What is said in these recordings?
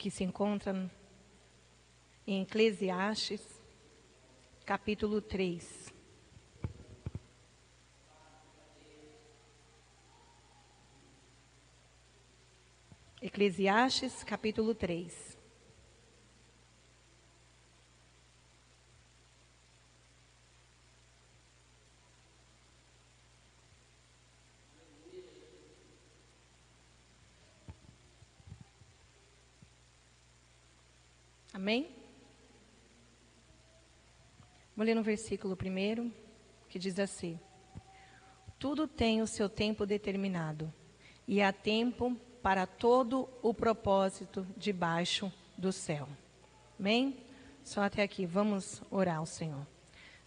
que se encontra em Eclesiastes, capítulo 3. Eclesiastes, capítulo 3. Amém? Vou ler no versículo 1, que diz assim: tudo tem o seu tempo determinado, e há tempo para todo o propósito debaixo do céu. Amém? Só até aqui, vamos orar ao Senhor.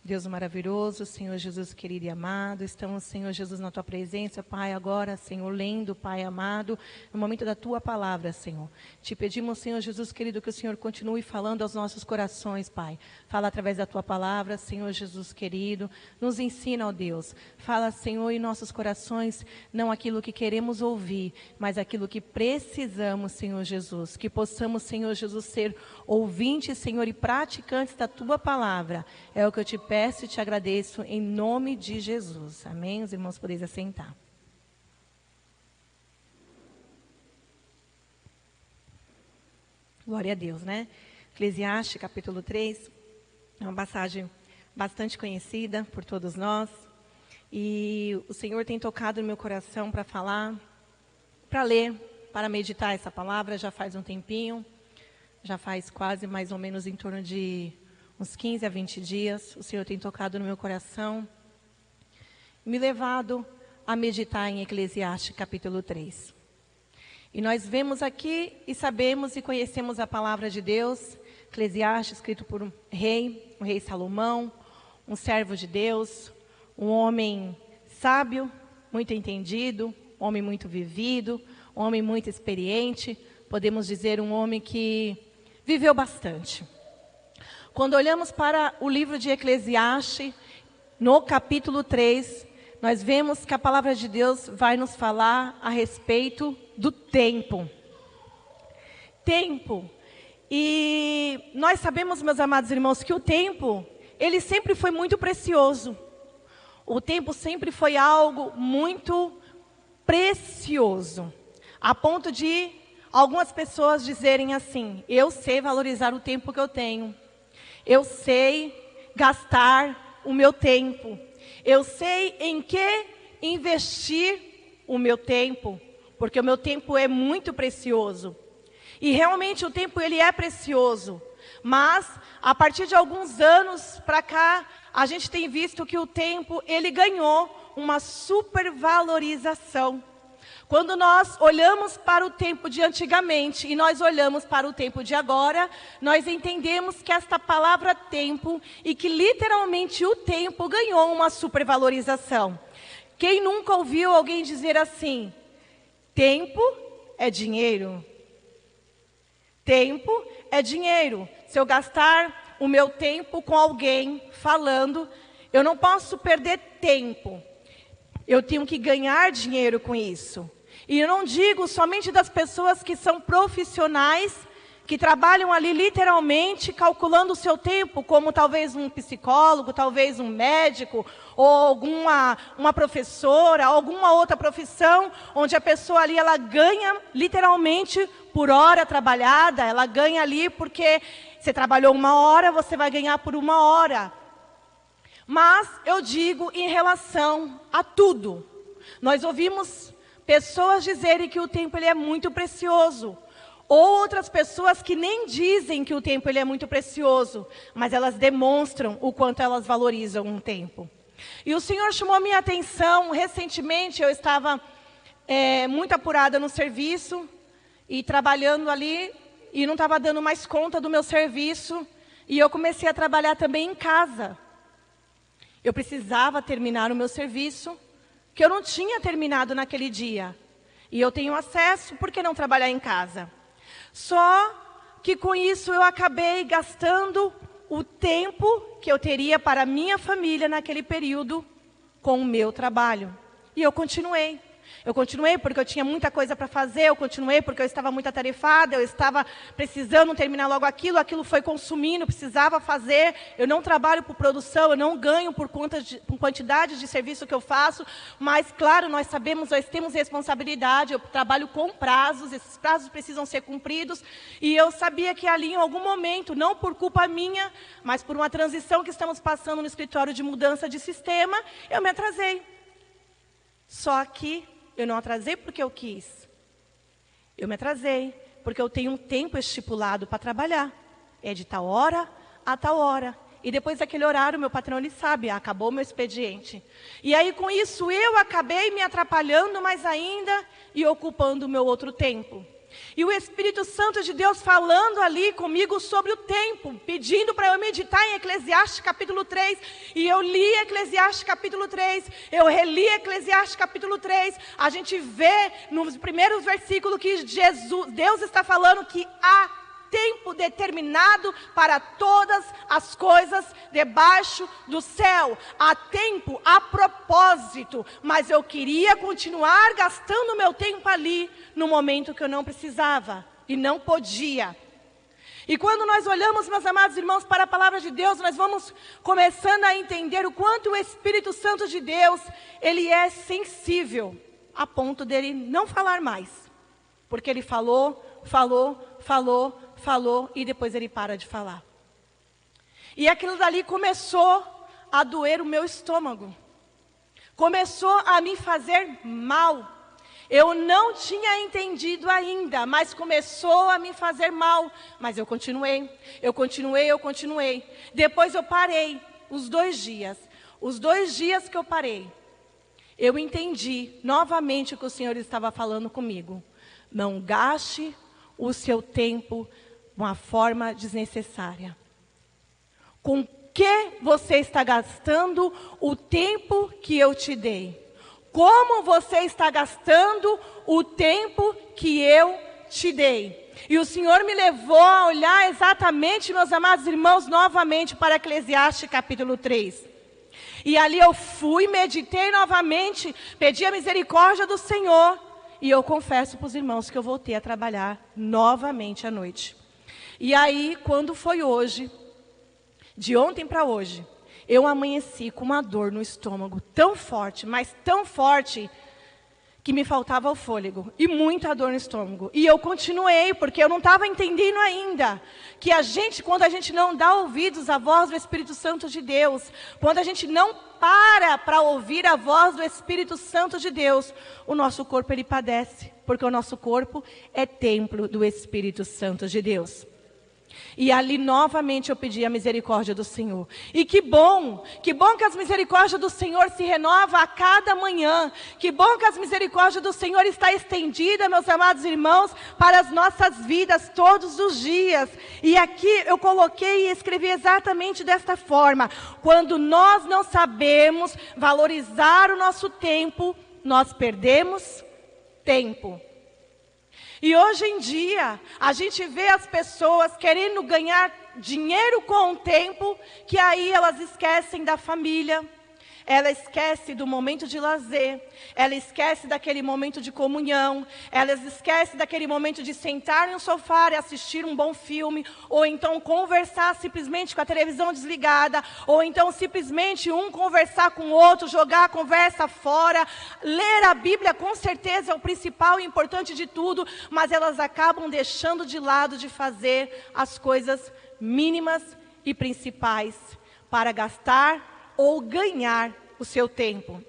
Deus maravilhoso, Senhor Jesus querido e amado, estamos, Senhor Jesus, na Tua presença, Pai, agora, Senhor, lendo, Pai amado, no momento da Tua palavra, Senhor. Te pedimos, Senhor Jesus querido, que o Senhor continue falando aos nossos corações, Pai. Fala através da Tua palavra, Senhor Jesus querido, nos ensina, ó Deus. Fala, Senhor, em nossos corações, não aquilo que queremos ouvir, mas aquilo que precisamos, Senhor Jesus. Que possamos, Senhor Jesus, ser ouvintes, Senhor, e praticantes da Tua palavra. É o que eu te peço e te agradeço em nome de Jesus. Amém? Os irmãos podeis assentar. Glória a Deus, né? Eclesiastes, capítulo 3, é uma passagem bastante conhecida por todos nós. E o Senhor tem tocado no meu coração para falar, para ler, para meditar essa palavra já faz um tempinho. Já faz quase mais ou menos em torno de uns 15 a 20 dias, o Senhor tem tocado no meu coração, me levado a meditar em Eclesiastes capítulo 3. E nós vemos aqui e sabemos e conhecemos a palavra de Deus, Eclesiastes, escrito por um rei, o rei Salomão, um servo de Deus, um homem sábio, muito entendido, um homem muito vivido, um homem muito experiente, podemos dizer um homem que viveu bastante. Quando olhamos para o livro de Eclesiastes, no capítulo 3, nós vemos que a palavra de Deus vai nos falar a respeito do tempo. Tempo. E nós sabemos, meus amados irmãos, que o tempo, ele sempre foi muito precioso. O tempo sempre foi algo muito precioso. A ponto de algumas pessoas dizerem assim: eu sei valorizar o tempo que eu tenho. Eu sei gastar o meu tempo. Eu sei em que investir o meu tempo, porque o meu tempo é muito precioso. E realmente o tempo ele é precioso. Mas a partir de alguns anos para cá, a gente tem visto que o tempo ele ganhou uma supervalorização. Quando nós olhamos para o tempo de antigamente e nós olhamos para o tempo de agora, nós entendemos que esta palavra tempo e que literalmente o tempo ganhou uma supervalorização. Quem nunca ouviu alguém dizer assim: tempo é dinheiro? Tempo é dinheiro. Se eu gastar o meu tempo com alguém falando, eu não posso perder tempo. Eu tenho que ganhar dinheiro com isso. E eu não digo somente das pessoas que são profissionais, que trabalham ali literalmente calculando o seu tempo, como talvez um psicólogo, talvez um médico, ou uma professora, alguma outra profissão, onde a pessoa ali ela ganha literalmente por hora trabalhada, ela ganha ali porque você trabalhou 1 hora, você vai ganhar por 1 hora. Mas eu digo em relação a tudo. Nós ouvimos pessoas dizerem que o tempo ele é muito precioso. Ou outras pessoas que nem dizem que o tempo ele é muito precioso, mas elas demonstram o quanto elas valorizam um tempo. E o Senhor chamou a minha atenção, recentemente eu estava muito apurada no serviço, e trabalhando ali, e não estava dando mais conta do meu serviço, e eu comecei a trabalhar também em casa. Eu precisava terminar o meu serviço, que eu não tinha terminado naquele dia. E eu tenho acesso, por que não trabalhar em casa? Só que com isso eu acabei gastando o tempo que eu teria para a minha família naquele período com o meu trabalho. E eu continuei. Eu continuei porque eu tinha muita coisa para fazer, eu continuei porque eu estava muito atarefada, eu estava precisando terminar logo aquilo foi consumindo, precisava fazer. Eu não trabalho por produção, eu não ganho por quantidade de serviço que eu faço, mas, claro, nós sabemos, nós temos responsabilidade, eu trabalho com prazos, esses prazos precisam ser cumpridos, e eu sabia que ali, em algum momento, não por culpa minha, mas por uma transição que estamos passando no escritório de mudança de sistema, eu me atrasei. Só que eu não atrasei porque eu quis. Eu me atrasei porque eu tenho um tempo estipulado para trabalhar. É de tal hora a tal hora. E depois daquele horário, meu patrão, ele sabe, acabou o meu expediente. E aí, com isso, eu acabei me atrapalhando mais ainda e ocupando o meu outro tempo. E o Espírito Santo de Deus falando ali comigo sobre o tempo, pedindo para eu meditar em Eclesiastes capítulo 3. E eu li Eclesiastes capítulo 3, eu reli Eclesiastes capítulo 3. A gente vê nos primeiros versículos que Deus está falando que há tempo determinado para todas as coisas debaixo do céu. Há tempo, há propósito, mas eu queria continuar gastando meu tempo ali, no momento que eu não precisava e não podia. E quando nós olhamos, meus amados irmãos, para a palavra de Deus, nós vamos começando a entender o quanto o Espírito Santo de Deus, ele é sensível, a ponto dele não falar mais. Porque ele falou, e depois ele para de falar. E aquilo dali começou a doer o meu estômago. Começou a me fazer mal. Eu não tinha entendido ainda, mas começou a me fazer mal. Mas eu continuei. Depois eu parei, os 2 dias. Os 2 dias que eu parei, eu entendi novamente o que o Senhor estava falando comigo. Não gaste o seu tempo de uma forma desnecessária. Com que você está gastando o tempo que eu te dei? Como você está gastando o tempo que eu te dei? E o Senhor me levou a olhar exatamente, meus amados irmãos, novamente para Eclesiastes capítulo 3. E ali eu fui, meditei novamente, pedi a misericórdia do Senhor. E eu confesso para os irmãos que eu voltei a trabalhar novamente à noite. E aí, quando foi hoje, de ontem para hoje, eu amanheci com uma dor no estômago tão forte, mas tão forte, que me faltava o fôlego e muita dor no estômago. E eu continuei, porque eu não estava entendendo ainda que quando a gente não dá ouvidos à voz do Espírito Santo de Deus, quando a gente não para ouvir a voz do Espírito Santo de Deus, o nosso corpo ele padece, porque o nosso corpo é templo do Espírito Santo de Deus. E ali novamente eu pedi a misericórdia do Senhor. E que bom que as misericórdias do Senhor se renovam a cada manhã. Que bom que as misericórdias do Senhor está estendida, meus amados irmãos, para as nossas vidas todos os dias. E aqui eu coloquei e escrevi exatamente desta forma. Quando nós não sabemos valorizar o nosso tempo, nós perdemos tempo. E hoje em dia, a gente vê as pessoas querendo ganhar dinheiro com o tempo, que aí elas esquecem da família, ela esquece do momento de lazer, ela esquece daquele momento de comunhão, ela esquece daquele momento de sentar no sofá e assistir um bom filme, ou então conversar simplesmente com a televisão desligada, ou então simplesmente um conversar com o outro, jogar a conversa fora. Ler a Bíblia com certeza é o principal e importante de tudo, mas elas acabam deixando de lado de fazer as coisas mínimas e principais para gastar ou ganhar o seu tempo.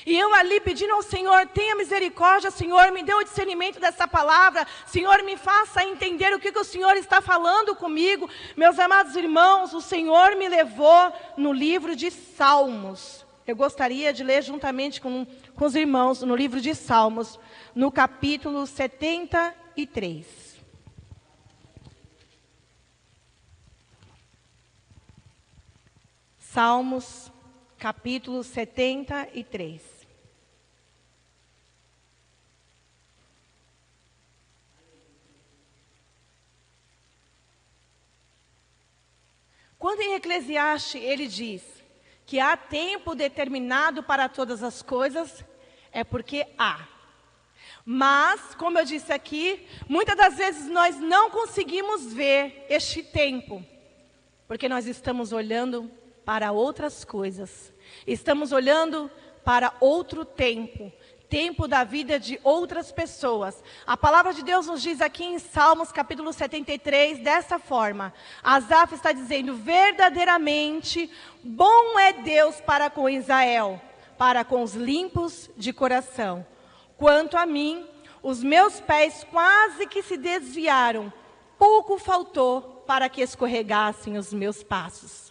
E eu ali pedindo ao Senhor, tenha misericórdia, Senhor, me dê o discernimento dessa palavra, Senhor, me faça entender o que o Senhor está falando comigo. Meus amados irmãos, o Senhor me levou no livro de Salmos. Eu gostaria de ler juntamente com os irmãos no livro de Salmos, no capítulo 73. Salmos, capítulo 73. Quando em Eclesiastes ele diz que há tempo determinado para todas as coisas, é porque há. Mas, como eu disse aqui, muitas das vezes nós não conseguimos ver este tempo, porque nós estamos olhando para outras coisas. Estamos olhando para outro tempo, tempo da vida de outras pessoas. A palavra de Deus nos diz aqui em Salmos capítulo 73, dessa forma. Asaf está dizendo, verdadeiramente bom é Deus para com Israel, para com os limpos de coração. Quanto a mim, os meus pés quase que se desviaram, pouco faltou para que escorregassem os meus passos.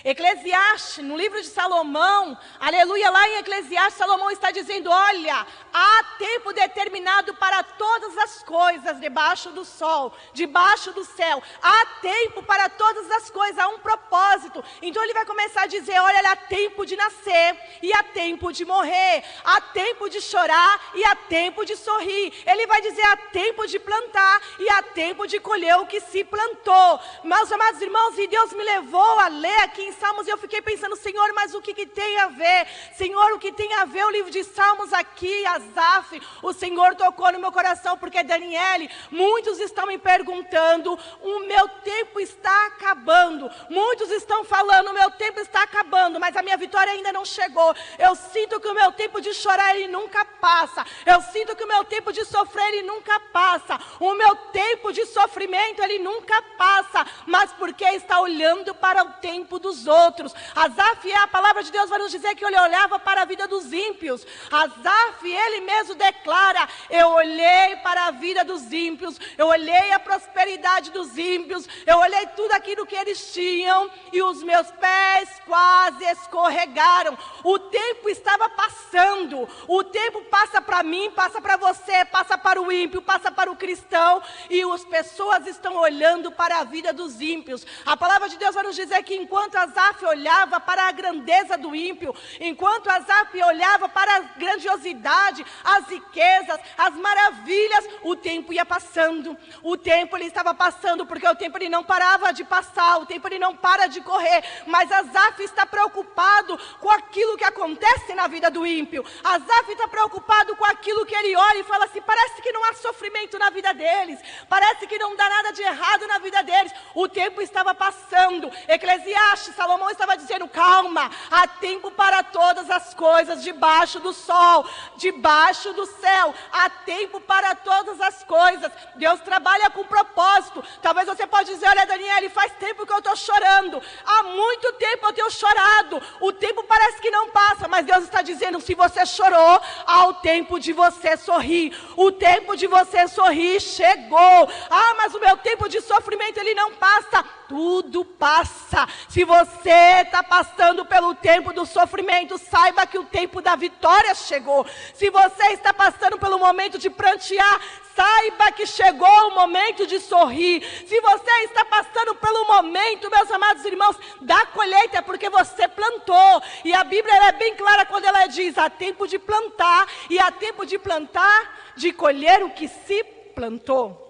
Eclesiastes, no livro de Salomão, aleluia, lá em Eclesiastes, Salomão está dizendo, olha, há tempo determinado para todas as coisas debaixo do sol, debaixo do céu. Há tempo para todas as coisas, há um propósito. Então ele vai começar a dizer, olha, há tempo de nascer e há tempo de morrer. Há tempo de chorar e há tempo de sorrir. Ele vai dizer, há tempo de plantar e há tempo de colher o que se plantou. Meus amados irmãos, e Deus me levou a ler aqui em Salmos, e eu fiquei pensando, Senhor, mas o que tem a ver? Senhor, o que tem a ver o livro de Salmos aqui, Asaf? O Senhor tocou no meu coração, porque Daniele, muitos estão me perguntando, o meu tempo está acabando. Muitos estão falando, o meu tempo está acabando, mas a minha vitória ainda não chegou. Eu sinto que o meu tempo de chorar, ele nunca passa. Eu sinto que o meu tempo de sofrer, ele nunca passa. O meu tempo de sofrimento, ele nunca passa. Mas porque está olhando para o tempo dos outros. Asaf, a palavra de Deus vai nos dizer que ele olhava para a vida dos ímpios. Asaf, ele mesmo declara, eu olhei para a vida dos ímpios, eu olhei a prosperidade dos ímpios, eu olhei tudo aquilo que eles tinham, e os meus pés quase escorregaram. O tempo estava passando, o tempo passa para mim, passa para você, passa para o ímpio, passa para o cristão, e as pessoas estão olhando para a vida dos ímpios. A palavra de Deus vai nos dizer que enquanto Asaf olhava para a grandeza do ímpio, enquanto Asaf olhava para a grandiosidade, as riquezas, as maravilhas, o tempo ia passando. O tempo ele estava passando, porque o tempo ele não parava de passar, o tempo ele não para de correr. Mas Asaf está preocupado com aquilo que acontece na vida do ímpio. Asaf está preocupado com aquilo que ele olha e fala assim, parece que não há sofrimento na vida deles, parece que não dá nada de errado na vida deles. O tempo estava passando. Eclesiastes, Salomão estava dizendo, calma, há tempo para todas as coisas debaixo do sol, debaixo do céu, há tempo para todas as coisas. Deus trabalha com propósito. Talvez você pode dizer, olha Daniele, faz tempo que eu estou chorando, há muito tempo eu tenho chorado, o tempo parece que não passa, mas Deus está dizendo, se você chorou, há o tempo de você sorrir, o tempo de você sorrir chegou. Ah, mas o meu tempo de sofrimento ele não passa. Tudo passa. Se você está passando pelo tempo do sofrimento, saiba que o tempo da vitória chegou. Se você está passando pelo momento de prantear, saiba que chegou o momento de sorrir. Se você está passando pelo momento, meus amados irmãos, da colheita, é porque você plantou. E a Bíblia ela é bem clara quando ela diz, há tempo de plantar, e há tempo de plantar, de colher o que se plantou.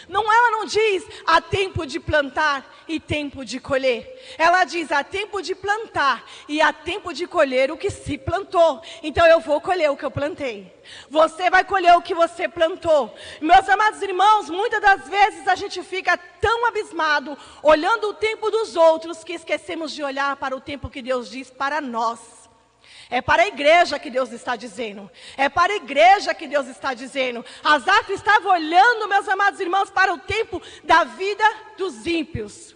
Ela não diz, há tempo de plantar e tempo de colher. Ela diz, há tempo de plantar e há tempo de colher o que se plantou. Então eu vou colher o que eu plantei. Você vai colher o que você plantou. Meus amados irmãos, muitas das vezes a gente fica tão abismado, olhando o tempo dos outros, que esquecemos de olhar para o tempo que Deus diz para nós. É para a igreja que Deus está dizendo. É para a igreja que Deus está dizendo. Asaf estava olhando, meus amados irmãos, para o tempo da vida dos ímpios.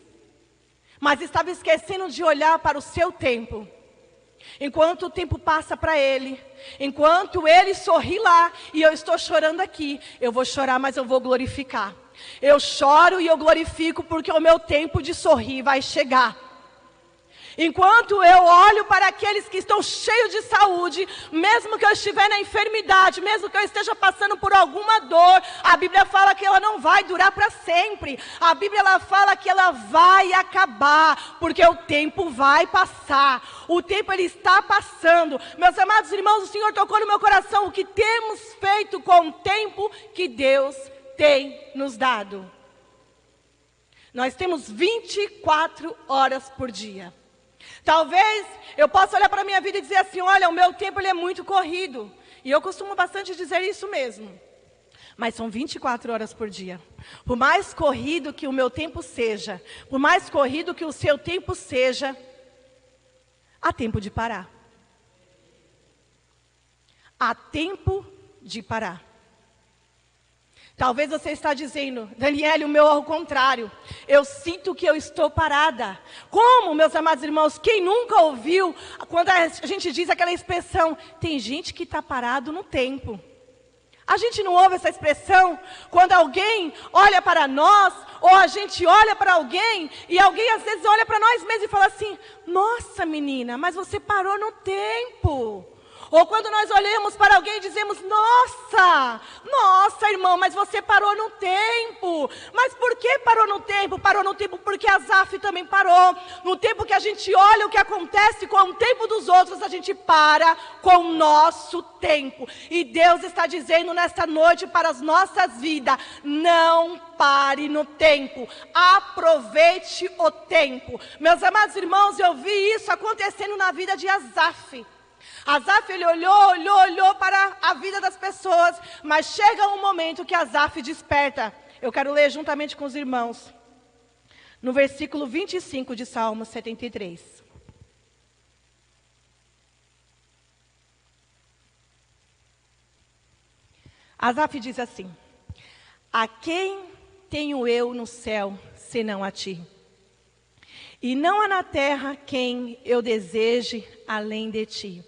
Mas estava esquecendo de olhar para o seu tempo. Enquanto o tempo passa para ele, enquanto ele sorri lá e eu estou chorando aqui, eu vou chorar, mas eu vou glorificar. Eu choro e eu glorifico porque o meu tempo de sorrir vai chegar. Enquanto eu olho para aqueles que estão cheios de saúde, mesmo que eu estiver na enfermidade, mesmo que eu esteja passando por alguma dor, a Bíblia fala que ela não vai durar para sempre. A Bíblia ela fala que ela vai acabar, porque o tempo vai passar. O tempo ele está passando. Meus amados irmãos, o Senhor tocou no meu coração o que temos feito com o tempo que Deus tem nos dado. Nós temos 24 horas por dia. Talvez eu possa olhar para a minha vida e dizer assim, olha, o meu tempo ele é muito corrido. E eu costumo bastante dizer isso mesmo. Mas são 24 horas por dia. Por mais corrido que o meu tempo seja, por mais corrido que o seu tempo seja, há tempo de parar. Há tempo de parar. Talvez você está dizendo, Daniele, o meu ao contrário. Eu sinto que eu estou parada. Como, meus amados irmãos, quem nunca ouviu, quando a gente diz aquela expressão, tem gente que está parado no tempo. A gente não ouve essa expressão quando alguém olha para nós, ou a gente olha para alguém, e alguém às vezes olha para nós mesmos e fala assim, nossa menina, mas você parou no tempo. Ou quando nós olhamos para alguém e dizemos, nossa irmão, mas você parou no tempo. Mas por que parou no tempo? Parou no tempo porque Asaf também parou. No tempo que a gente olha o que acontece com o tempo dos outros, a gente para com o nosso tempo. E Deus está dizendo nesta noite para as nossas vidas, não pare no tempo, aproveite o tempo. Meus irmãos, eu vi isso acontecendo na vida de Asaf. Asaf, ele olhou para a vida das pessoas, mas chega um momento que Asaf desperta. Eu quero ler juntamente com os irmãos, no versículo 25 de Salmo 73. Asaf diz assim, a quem tenho eu no céu, senão a ti? E não há na terra quem eu deseje além de ti.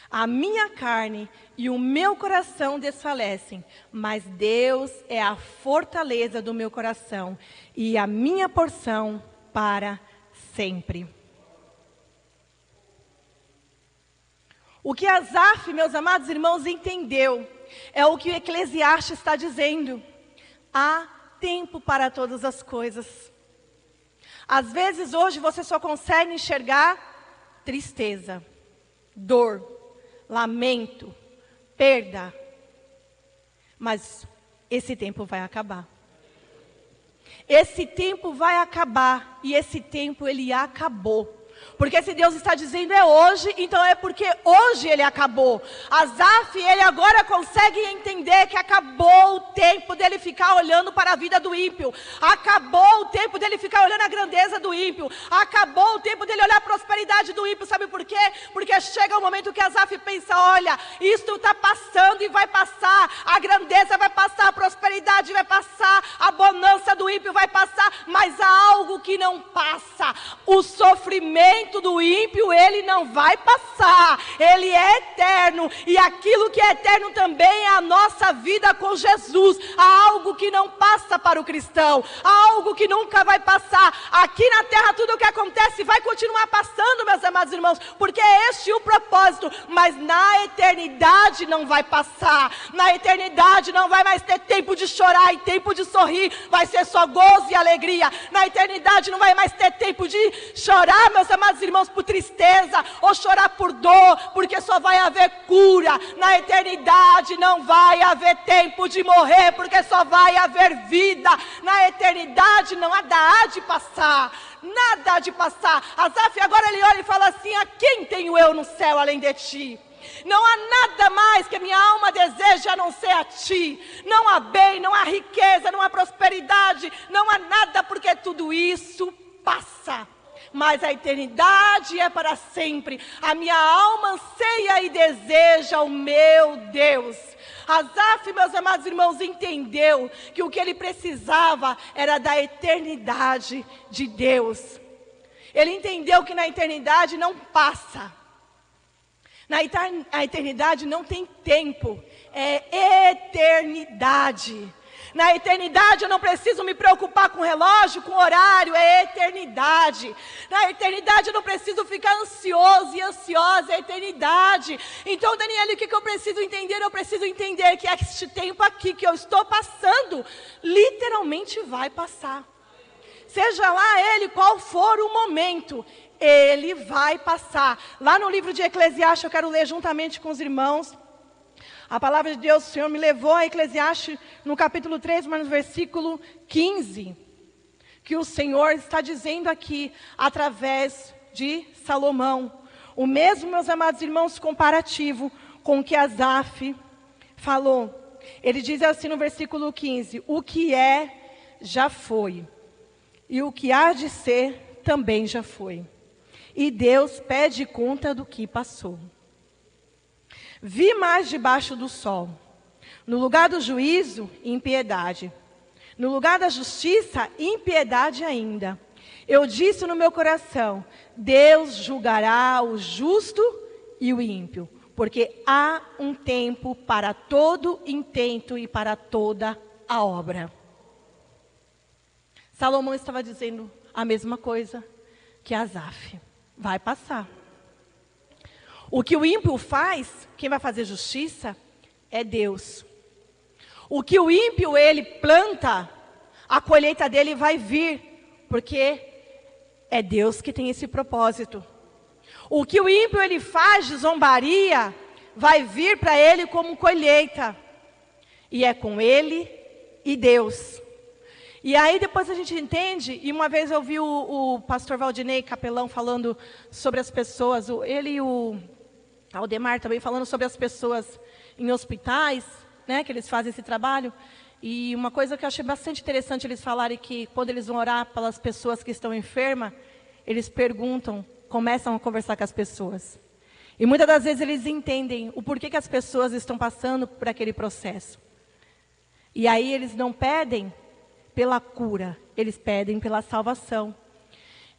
A minha carne e o meu coração desfalecem, mas Deus é a fortaleza do meu coração e a minha porção para sempre. O que Asaf, meus amados irmãos, entendeu é o que o Eclesiastes está dizendo. Há tempo para todas as coisas. Às vezes hoje você só consegue enxergar tristeza, dor, lamento, perda. Mas esse tempo vai acabar. Esse tempo vai acabar e esse tempo ele acabou. Porque se Deus está dizendo é hoje, então é porque hoje ele acabou. Asaf, ele agora consegue entender que acabou o tempo dele ficar olhando para a vida do ímpio. Acabou o tempo dele ficar olhando a grandeza do ímpio. Acabou o tempo dele olhar a prosperidade do ímpio. Sabe por quê? Porque chega o momento que Asaf pensa, olha, isto está passando e vai passar. A grandeza vai passar, a prosperidade vai passar, a bonança do ímpio vai passar. Mas há algo que não passa. O sofrimento do ímpio, ele não vai passar, ele é eterno, e aquilo que é eterno também é a nossa vida com Jesus. Há algo que não passa para o cristão, há algo que nunca vai passar. Aqui na terra tudo o que acontece vai continuar passando, meus amados irmãos, porque é este o propósito, mas na eternidade não vai passar. Na eternidade não vai mais ter tempo de chorar e tempo de sorrir, vai ser só gozo e alegria. Na eternidade não vai mais ter tempo de chorar, meus amados irmãos, por tristeza ou chorar por dor, porque só vai haver cura. Na eternidade não vai haver tempo de morrer, porque só vai haver vida. Na eternidade não há de passar, nada há de passar. Asaf agora ele olha e fala assim, a quem tenho eu no céu além de ti? Não há nada mais que a minha alma deseja a não ser a ti. Não há bem, não há riqueza, não há prosperidade, não há nada, porque tudo isso passa. Mas a eternidade é para sempre. A minha alma anseia e deseja o meu Deus. Asaf, meus amados irmãos, entendeu que o que ele precisava era da eternidade de Deus. Ele entendeu que na eternidade não passa. Na eternidade não tem tempo, é eternidade. Na eternidade eu não preciso me preocupar com relógio, com horário, é eternidade. Na eternidade eu não preciso ficar ansioso e ansiosa, é eternidade. Então, Daniele, o que eu preciso entender? Eu preciso entender que este tempo aqui que eu estou passando, literalmente vai passar. Seja lá ele qual for o momento, ele vai passar. Lá no livro de Eclesiastes, eu quero ler juntamente com os irmãos. A palavra de Deus, o Senhor me levou a Eclesiastes no capítulo 3, mas no versículo 15. Que o Senhor está dizendo aqui, através de Salomão. O mesmo, meus amados irmãos, comparativo com o que Asaf falou. Ele diz assim no versículo 15: o que é, já foi, e o que há de ser, também já foi. E Deus pede conta do que passou. Vi mais debaixo do sol, no lugar do juízo, impiedade. No lugar da justiça, impiedade ainda. Eu disse no meu coração: Deus julgará o justo e o ímpio, porque há um tempo para todo intento e para toda a obra. Salomão estava dizendo a mesma coisa que Asaf. Vai passar. O que o ímpio faz, quem vai fazer justiça, é Deus. O que o ímpio ele planta, a colheita dele vai vir, porque é Deus que tem esse propósito. O que o ímpio ele faz de zombaria, vai vir para ele como colheita. E é com ele e Deus. E aí depois a gente entende, e uma vez eu vi o pastor Valdinei Capelão falando sobre as pessoas, ele e o Aldemar também falando sobre as pessoas em hospitais, né, que eles fazem esse trabalho. E uma coisa que eu achei bastante interessante eles falarem, que quando eles vão orar pelas pessoas que estão enfermas, eles perguntam, começam a conversar com as pessoas. E muitas das vezes eles entendem o porquê que as pessoas estão passando por aquele processo. E aí eles não pedem pela cura, eles pedem pela salvação.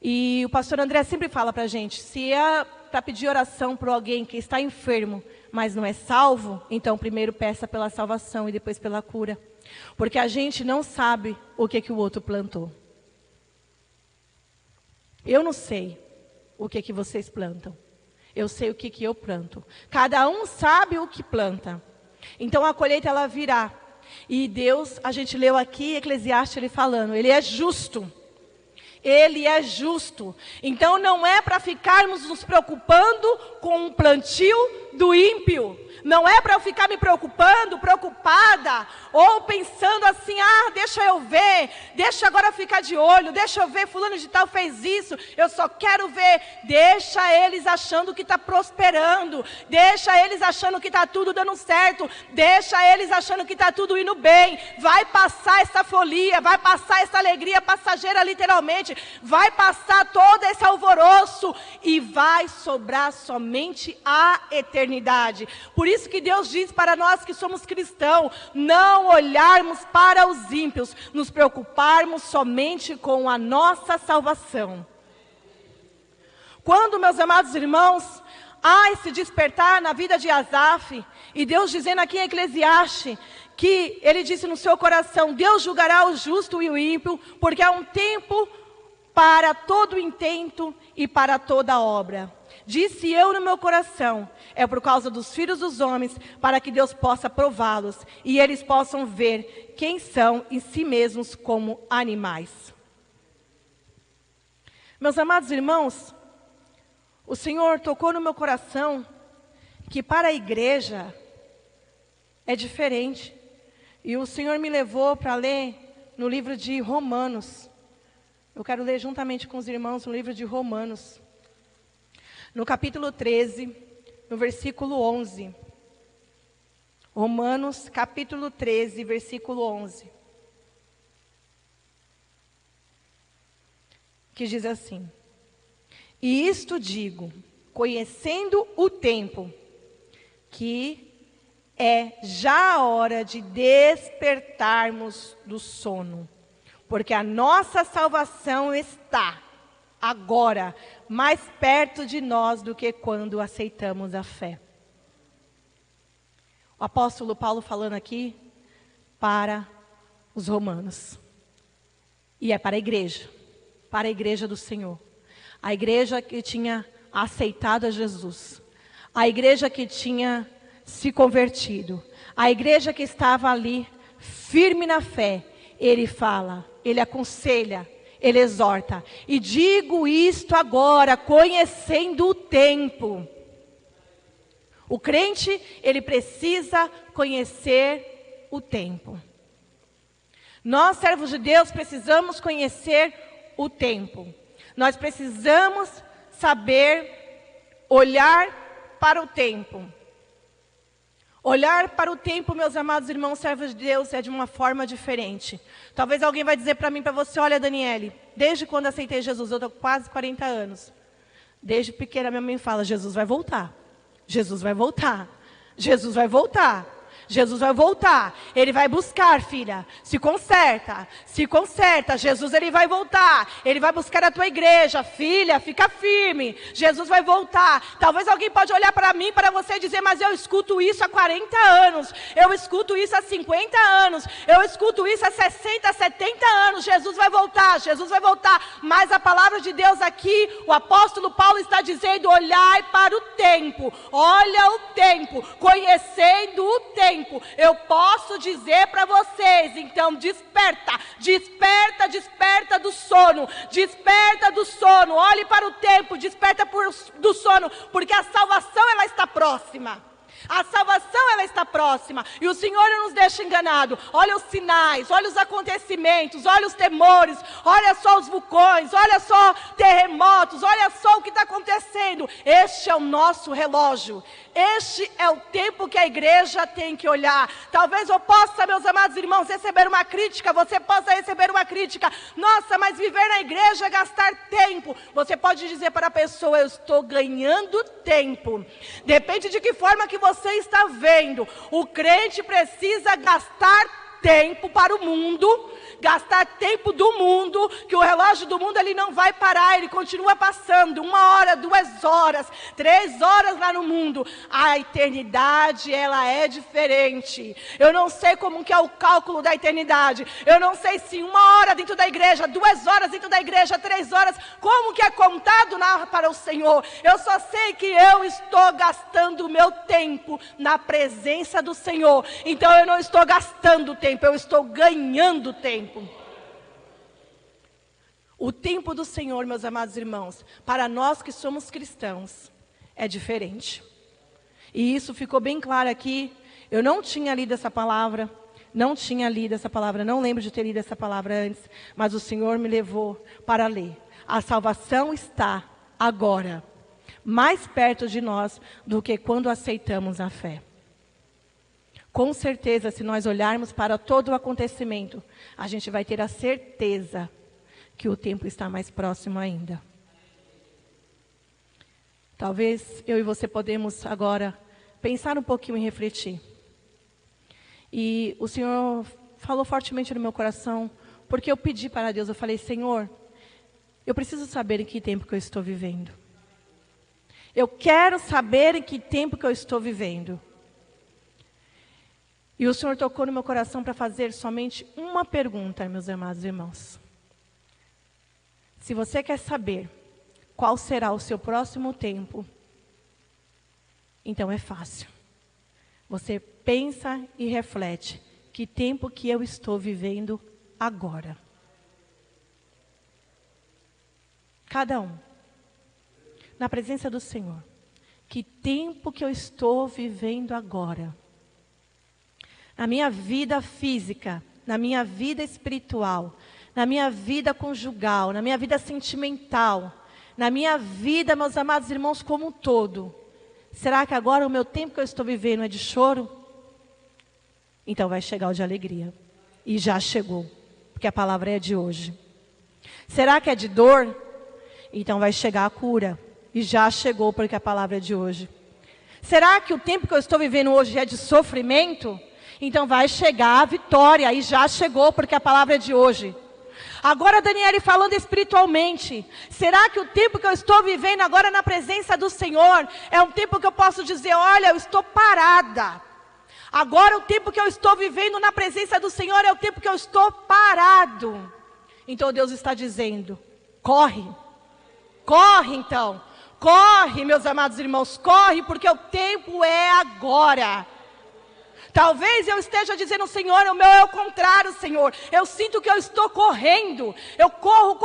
E o pastor André sempre fala para a gente, se é para pedir oração para alguém que está enfermo, mas não é salvo, então primeiro peça pela salvação e depois pela cura. Porque a gente não sabe o que o outro plantou. Eu não sei o que vocês plantam. Eu sei o que eu planto. Cada um sabe o que planta. Então a colheita ela virá. E Deus, a gente leu aqui Eclesiastes ele falando, ele é justo. Ele é justo. Então não é para ficarmos nos preocupando com o plantio do ímpio. Não é para eu ficar me preocupando, preocupada, ou pensando assim, deixa eu ver, deixa agora ficar de olho, deixa eu ver, fulano de tal fez isso, eu só quero ver. Deixa eles achando que está prosperando, deixa eles achando que está tudo dando certo, deixa eles achando que está tudo indo bem. Vai passar essa folia, vai passar essa alegria passageira literalmente, vai passar todo esse alvoroço e vai sobrar somente a eternidade. Por isso que Deus diz para nós que somos cristãos, não olharmos para os ímpios, nos preocuparmos somente com a nossa salvação. Quando, meus amados irmãos, há esse despertar na vida de Asaf, e Deus dizendo aqui em Eclesiastes, que ele disse no seu coração, Deus julgará o justo e o ímpio, porque há um tempo para todo intento e para toda obra. Disse eu no meu coração, é por causa dos filhos dos homens, para que Deus possa prová-los, e eles possam ver quem são em si mesmos como animais. Meus amados irmãos, o Senhor tocou no meu coração, que para a igreja é diferente. E o Senhor me levou para ler no livro de Romanos. Eu quero ler juntamente com os irmãos no livro de Romanos. No capítulo 13, no versículo 11. Romanos, capítulo 13, versículo 11. Que diz assim: E isto digo, conhecendo o tempo, que é já a hora de despertarmos do sono, porque a nossa salvação está agora mais perto de nós do que quando aceitamos a fé. O apóstolo Paulo falando aqui para os romanos. E é para a igreja do Senhor. A igreja que tinha aceitado a Jesus. A igreja que tinha se convertido. A igreja que estava ali firme na fé. Ele fala, ele aconselha, ele exorta. E digo isto agora, conhecendo o tempo. O crente, ele precisa conhecer o tempo. Nós, servos de Deus, precisamos conhecer o tempo. Nós precisamos saber olhar para o tempo. Olhar para o tempo, meus amados irmãos, servos de Deus, é de uma forma diferente. Talvez alguém vai dizer para mim, para você, olha, Daniele, desde quando aceitei Jesus, eu estou com quase 40 anos. Desde pequena minha mãe fala, Jesus vai voltar. Jesus vai voltar. Jesus vai voltar. Jesus vai voltar, Ele vai buscar, filha, se conserta, Jesus Ele vai voltar, Ele vai buscar a tua igreja, filha, fica firme, Jesus vai voltar. Talvez alguém pode olhar para mim, para você e dizer, mas eu escuto isso há 40 anos, eu escuto isso há 50 anos, eu escuto isso há 60, 70 anos, Jesus vai voltar, mas a palavra de Deus aqui, o apóstolo Paulo está dizendo, olhai para o tempo, olha o tempo, conhecendo o tempo. Eu posso dizer para vocês, então desperta do sono, olhe para o tempo, desperta do sono, porque a salvação ela está próxima. A salvação ela está próxima e o Senhor não nos deixa enganado. Olha os sinais, olha os acontecimentos, olha os temores, olha só os vulcões, olha só terremotos, olha só o que está acontecendo. Este é o nosso relógio. Este é o tempo que a igreja tem que olhar. Talvez eu possa, meus amados irmãos, receber uma crítica. Você possa receber uma crítica. Nossa, mas viver na igreja é gastar tempo. Você pode dizer para a pessoa, eu estou ganhando tempo. Depende de que forma que você está vendo. O crente precisa gastar tempo para o mundo, gastar tempo do mundo, que o relógio do mundo ele não vai parar, ele continua passando, 1 hora, 2 horas, 3 horas lá no mundo. A eternidade ela é diferente. Eu não sei como que é o cálculo da eternidade, eu não sei se 1 hora dentro da igreja, 2 horas dentro da igreja, 3 horas, como que é contado para o Senhor. Eu só sei que eu estou gastando o meu tempo na presença do Senhor, então eu não estou gastando tempo, eu estou ganhando tempo. O tempo do Senhor, meus amados irmãos, para nós que somos cristãos, é diferente. E isso ficou bem claro aqui. Eu não tinha lido essa palavra, não lembro de ter lido essa palavra antes, mas o Senhor me levou para ler. A salvação está agora, mais perto de nós do que quando aceitamos a fé. Com certeza, se nós olharmos para todo o acontecimento, a gente vai ter a certeza que o tempo está mais próximo ainda. Talvez eu e você podemos agora pensar um pouquinho e refletir. E o Senhor falou fortemente no meu coração, porque eu pedi para Deus, eu falei, Senhor, eu preciso saber em que tempo que eu estou vivendo. Eu quero saber em que tempo que eu estou vivendo. E o Senhor tocou no meu coração para fazer somente uma pergunta, meus amados irmãos. Se você quer saber qual será o seu próximo tempo, então é fácil. Você pensa e reflete, que tempo que eu estou vivendo agora? Cada um, na presença do Senhor. Que tempo que eu estou vivendo agora? Na minha vida física, na minha vida espiritual, na minha vida conjugal, na minha vida sentimental, na minha vida, meus amados irmãos, como um todo. Será que agora o meu tempo que eu estou vivendo é de choro? Então vai chegar o de alegria. E já chegou, porque a palavra é de hoje. Será que é de dor? Então vai chegar a cura. E já chegou, porque a palavra é de hoje. Será que o tempo que eu estou vivendo hoje é de sofrimento? Então vai chegar a vitória, e já chegou, porque a palavra é de hoje. Agora, Daniele, falando espiritualmente, será que o tempo que eu estou vivendo agora na presença do Senhor, é um tempo que eu posso dizer, olha, eu estou parada. Agora o tempo que eu estou vivendo na presença do Senhor, é o tempo que eu estou parado. Então Deus está dizendo, corre então, corre, meus amados irmãos, corre, porque o tempo é agora. Talvez eu esteja dizendo, Senhor, o meu é o contrário, Senhor. Eu sinto que eu estou correndo. Eu corro,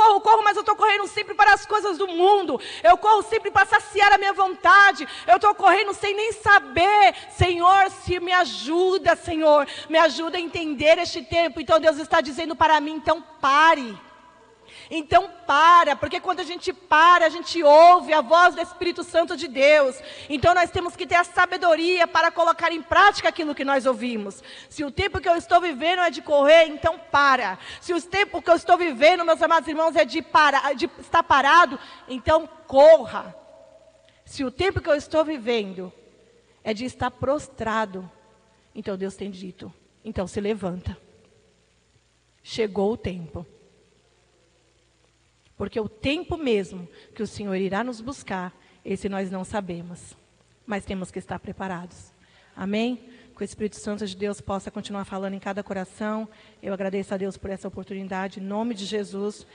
mas eu estou correndo sempre para as coisas do mundo. Eu corro sempre para saciar a minha vontade. Eu estou correndo sem nem saber, Senhor, se me ajuda, Senhor. Me ajuda a entender este tempo. Então Deus está dizendo para mim, então pare. Então porque quando a gente para, a gente ouve a voz do Espírito Santo de Deus. Então nós temos que ter a sabedoria para colocar em prática aquilo que nós ouvimos. Se o tempo que eu estou vivendo é de correr, então para. Se o tempo que eu estou vivendo, meus amados irmãos, é de estar parado, então corra. Se o tempo que eu estou vivendo é de estar prostrado, então Deus tem dito, então se levanta. Chegou o tempo. Porque o tempo mesmo que o Senhor irá nos buscar, esse nós não sabemos. Mas temos que estar preparados. Amém? Que o Espírito Santo de Deus possa continuar falando em cada coração. Eu agradeço a Deus por essa oportunidade, em nome de Jesus.